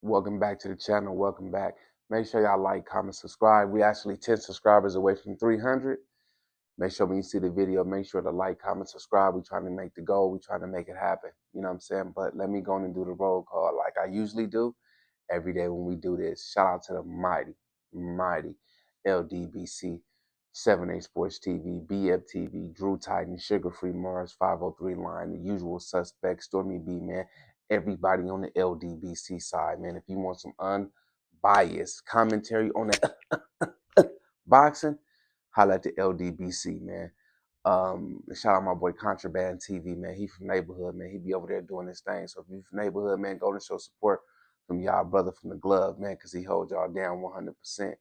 Welcome back to the channel. Welcome back. Make sure y'all like, comment, subscribe. We actually 10 subscribers away from 300. Make sure when you see the video, make sure to like, comment, subscribe. We're trying to make the goal. We're trying to make it happen. You know what I'm saying? But let me go on and do the roll call like I usually do every day when we do this. Shout out to the mighty LDBC, 7A Sports TV, BFTV, Drew Titan, Sugar Free Mars, 503 Line, the usual suspects, Stormy B, man. Everybody on the LDBC side, man. If you want some unbiased commentary on that boxing, holla at the LDBC, man. Shout out my boy Contraband TV, man. He from neighborhood, man. He be over there doing his thing. So if you from neighborhood, man, go and show support from y'all brother from the glove, man, because he holds y'all down 100%.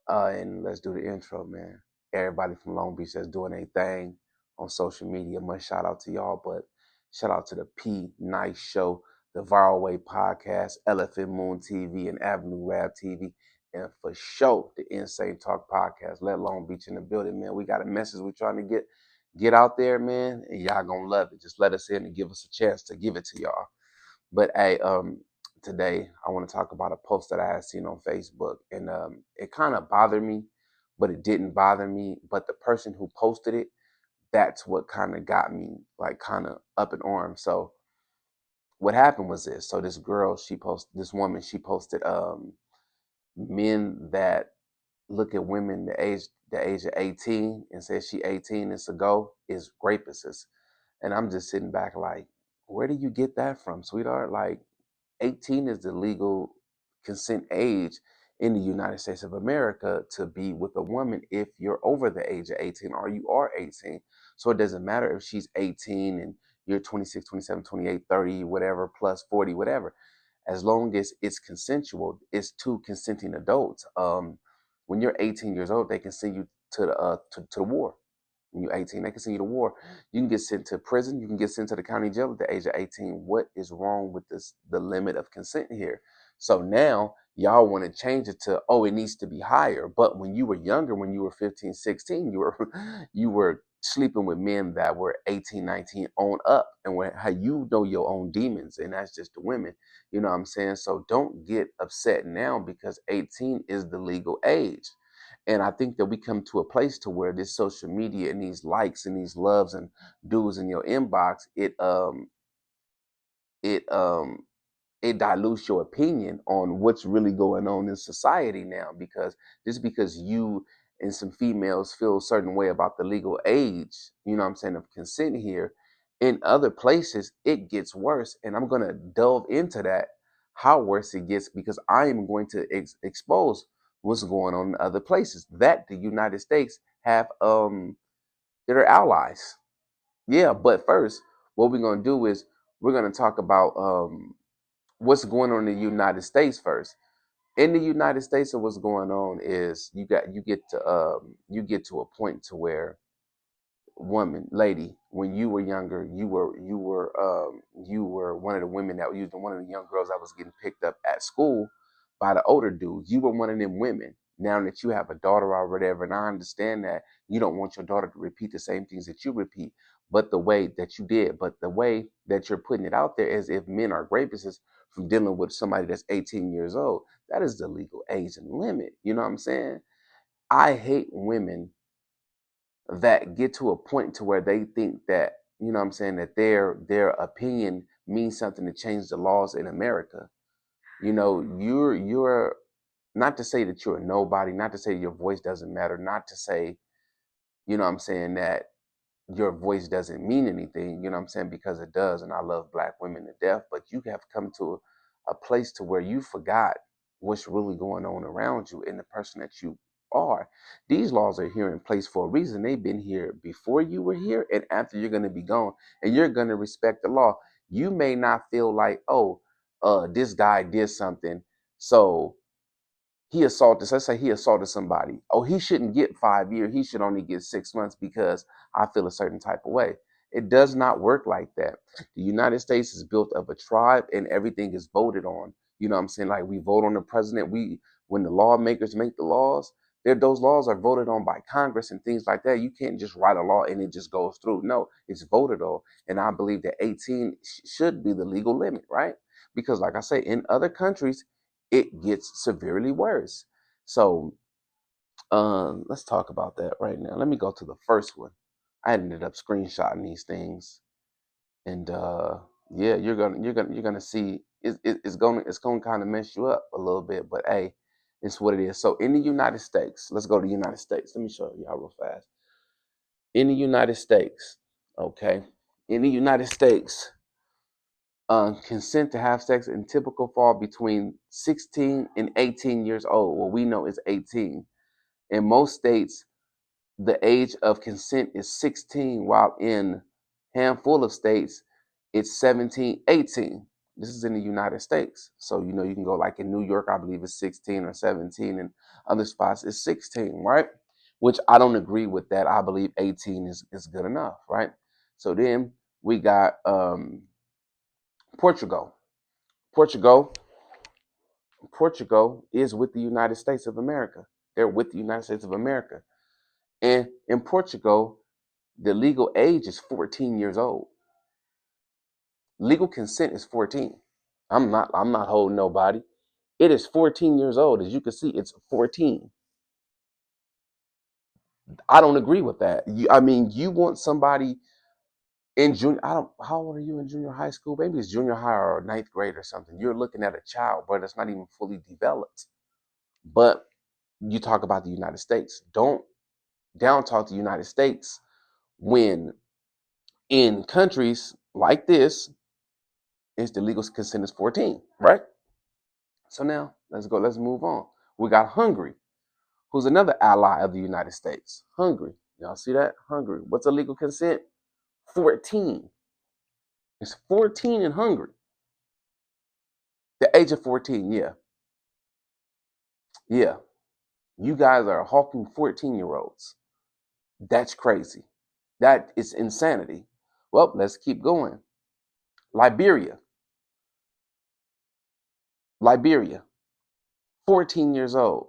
And let's do the intro, man. Everybody from Long Beach that's doing their thing on social media, much shout out to y'all. But shout out to the P Nice Show, the Viral Way Podcast, Elephant Moon TV, and Avenue Rap TV. And for sure, the Insane Talk Podcast. Let Long Beach in the building, man. We got a message we're trying to get out there, man, and y'all gonna love it. Just let us in and give us a chance to give it to y'all. But hey, today I want to talk about a post that I had seen on Facebook, and it kind of bothered me, but it didn't bother me. But the person who posted it, that's what kind of got me like kind of up in arms. So what happened was this. So this woman, she posted men that look at women the age of 18 and says she 18 is a go is rapists. And I'm just sitting back like, where do you get that from, sweetheart? Like 18 is the legal consent age in the United States of America to be with a woman if you're over the age of 18 or you are 18. So it doesn't matter if she's 18 and you're 26, 27, 28, 30, whatever, plus 40, whatever. As long as it's consensual, it's two consenting adults. When you're 18 years old, they can send you to the war. When you're 18, they can send you to war. You can get sent to prison. You can get sent to the county jail at the age of 18. What is wrong with the limit of consent here? So now y'all want to change it to, oh, it needs to be higher. But when you were younger, when you were 15, 16, you were sleeping with men that were 18, 19 on up, and how you know your own demons, and that's just the women. You know what I'm saying? So don't get upset now because 18 is the legal age. And I think that we come to a place to where this social media and these likes and these loves and dudes in your inbox, it it dilutes your opinion on what's really going on in society now. Because just because you and some females feel a certain way about the legal age, you know what I'm saying, of consent here, in other places it gets worse. And I'm going to delve into that, how worse it gets, because I am going to expose what's going on in other places that the United States have that are allies. Yeah, but first, what we're going to do is we're going to talk about what's going on in the United States first. In the United States, what's going on is you get to a point to where, lady, when you were younger, you were one of the women that was one of the young girls that was getting picked up at school by the older dudes. You were one of them women. Now that you have a daughter or whatever, and I understand that you don't want your daughter to repeat the same things that you repeat, but the way that you did, but the way that you're putting it out there as if men are rapists from dealing with somebody that's 18 years old. That is the legal age and limit. You know what I'm saying? I hate women that get to a point to where they think that, you know what I'm saying, that their opinion means something to change the laws in America. You know, you're not to say that you're a nobody, not to say your voice doesn't matter, not to say, you know what I'm saying, that your voice doesn't mean anything, you know what I'm saying, because it does. And I love black women to death, but you have come to a place to where you forgot what's really going on around you and the person that you are. These laws are here in place for a reason. They've been here before you were here and after you're going to be gone, and you're going to respect the law. You may not feel like, oh, this guy did something, so let's say he assaulted somebody. Oh, he shouldn't get 5 years. He should only get 6 months because I feel a certain type of way. It does not work like that. The United States is built of a tribe and everything is voted on. You know what I'm saying? Like we vote on the president. When the lawmakers make the laws, those laws are voted on by Congress and things like that. You can't just write a law and it just goes through. No, it's voted on. And I believe that 18 should be the legal limit, right? because like I say, in other countries, it gets severely worse. So let's talk about that right now. Let me go to the first one. I ended up screenshotting these things, and yeah, you're gonna see it's gonna kind of mess you up a little bit, but hey, it's what it is. So in the United States, let's go to the United States. Let me show y'all real fast. In the United States, okay, in the United States, consent to have sex in typical fall between 16 and 18 years old. What we know is 18. In most states, the age of consent is 16, while in handful of states, it's 17, 18. This is in the United States. So, you can go like in New York, I believe it's 16 or 17, and other spots it's 16, right? Which I don't agree with that. I believe 18 is good enough, right? So then we got Portugal. Portugal, Portugal is with the United States of America. They're with the United States of America. And in Portugal, the legal age is 14 years old. Legal consent is 14. I'm not holding nobody. It is 14 years old. As you can see, it's 14. I don't agree with that. You want somebody in junior, I don't, how old are you in junior high school? Maybe it's junior high or ninth grade or something. You're looking at a child, but it's not even fully developed. But you talk about the United States. Don't down talk the United States when in countries like this, it's the legal consent is 14, right? So now let's move on. We got Hungary, who's another ally of the United States. Hungary. Y'all see that? Hungary. What's a legal consent? 14. It's 14 in Hungary. The age of 14, yeah. Yeah. You guys are hawking 14-year-olds. That's crazy. That is insanity. Well, let's keep going. Liberia. Liberia. 14 years old.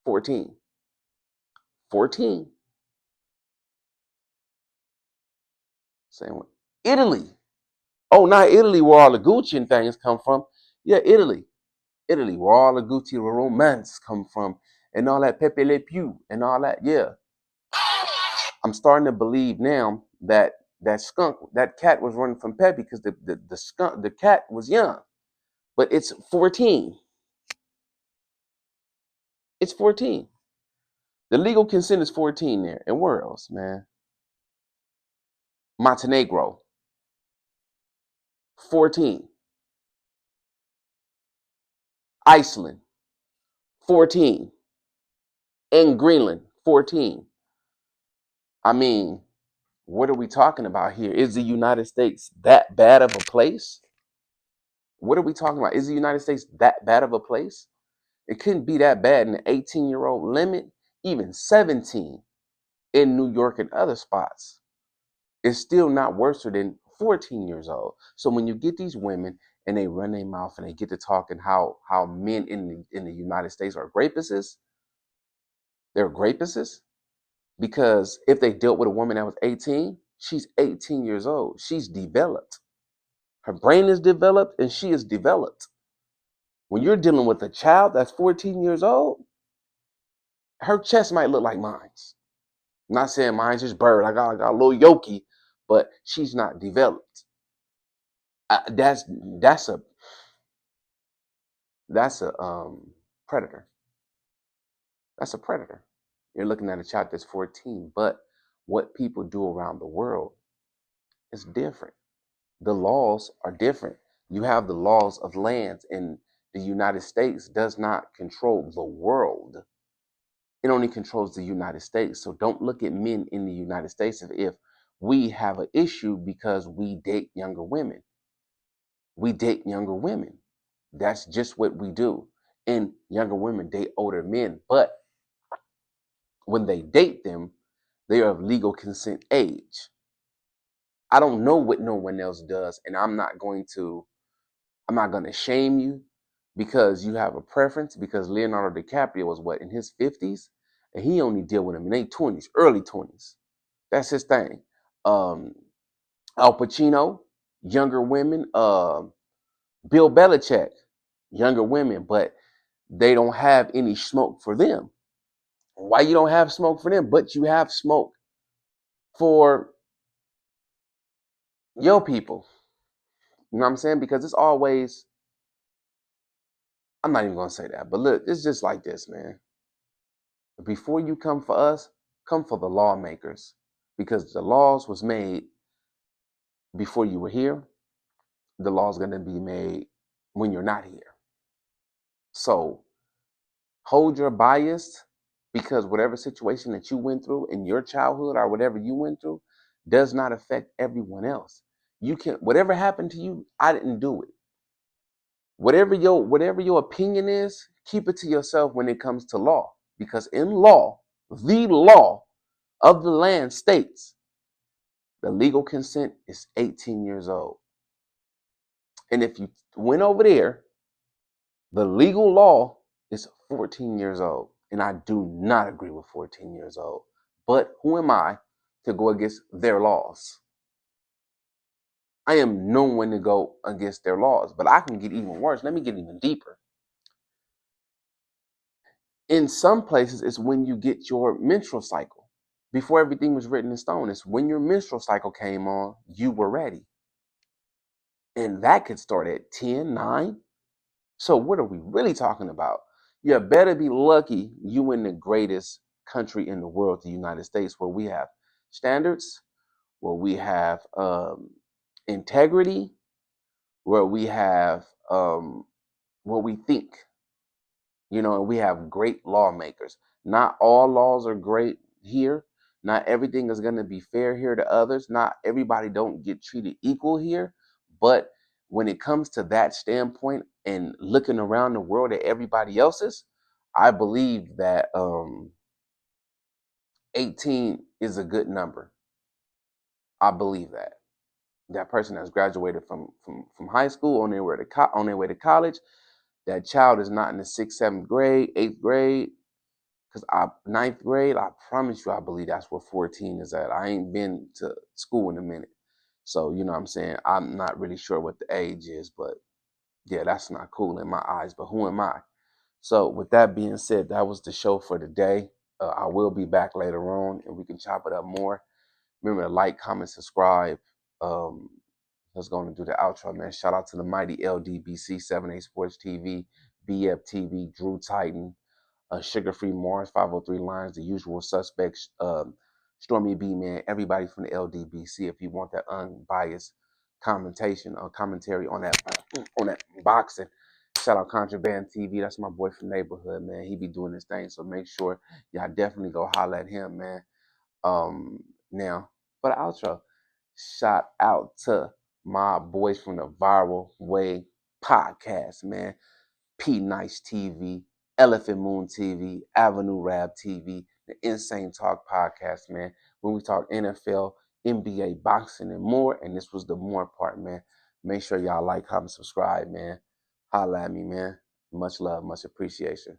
14. 14. Same one. Italy. Oh, not Italy, where all the Gucci and things come from. Yeah, Italy. Italy, where all the Gucci romance come from, and all that Pepe Le Pew and all that. Yeah, I'm starting to believe now that that cat was running from Pepe because the cat was young, but it's 14. It's 14. The legal consent is 14 there. And where else, man? Montenegro, 14. Iceland, 14. And Greenland, 14. I mean, what are we talking about here? Is the United States that bad of a place? What are we talking about? Is the United States that bad of a place? It couldn't be that bad in the 18-year-old limit, even 17 in New York and other spots. It's still not worse than 14 years old. So when you get these women and they run their mouth and they get to talking how men in the United States are rapists, they're rapists because if they dealt with a woman that was 18, she's 18 years old. She's developed. Her brain is developed and she is developed. When you're dealing with a child that's 14 years old, her chest might look like mine's. I'm not saying mine's just bird. I got a little yolky, but she's not developed. That's a predator. That's a predator. You're looking at a child that's 14, but what people do around the world is different. The laws are different. You have the laws of lands, and the United States does not control the world. It only controls the United States. So don't look at men in the United States if we have an issue because we date younger women. We date younger women. That's just what we do. And younger women date older men, but when they date them, they are of legal consent age. I don't know what no one else does, and I'm not going to shame you because you have a preference. Because Leonardo DiCaprio was what, in his 50s, and he only deal with them in their 20s, early 20s. That's his thing. Al Pacino, younger women. Bill Belichick, younger women, but they don't have any smoke for them. Why you don't have smoke for them, but you have smoke for your people? You know what I'm saying? Because it's always, I'm not even gonna say that, but look, it's just like this, man. Before you come for us, come for the lawmakers. Because the laws was made before you were here, the law's gonna be made when you're not here. So hold your bias, because whatever situation that you went through in your childhood or whatever you went through does not affect everyone else. You can, whatever happened to you, I didn't do it. Whatever your opinion is, keep it to yourself when it comes to law, because in law, the law of the land states the legal consent is 18 years old. And if you went over there, the legal law is 14 years old. And I do not agree with 14 years old. But who am I to go against their laws? I am no one to go against their laws, but I can get even worse. Let me get even deeper. In some places, it's when you get your menstrual cycle. Before everything was written in stone, it's when your menstrual cycle came on, you were ready. And that could start at 10, 9. So what are we really talking about? You better be lucky you in the greatest country in the world, the United States, where we have standards, where we have integrity, where we have what we think. And we have great lawmakers. Not all laws are great here. Not everything is going to be fair here to others. Not everybody don't get treated equal here. But when it comes to that standpoint and looking around the world at everybody else's, I believe that 18 is a good number. I believe that person that's graduated from high school on their way to college, that child is not in the sixth, seventh grade, eighth grade. Because ninth grade, I promise you, I believe that's where 14 is at. I ain't been to school in a minute. So, you know what I'm saying? I'm not really sure what the age is, but yeah, that's not cool in my eyes. But who am I? So, with that being said, that was the show for today. I will be back later on and we can chop it up more. Remember to like, comment, subscribe. Um, let's go and do the outro, man. Shout out to the mighty LDBC, 7A Sports TV, BFTV, Drew Titan, Sugar Free Mars, 503 Lines, the usual suspects, Stormy B, man, everybody from the LDBC. If you want that unbiased commentation or commentary on that boxing, shout out Contraband TV. That's my boy from neighborhood, man. He be doing this thing, so make sure y'all definitely go holler at him, man. Now for the outro, shout out to my boys from the Viral Way podcast, man. P Nice TV, Elephant Moon TV, Avenue Rap TV, the Insane Talk podcast, man. When we talk NFL, NBA, boxing, and more. And this was the more part, man. Make sure y'all like, comment, subscribe, man. Holla at me, man. Much love, much appreciation.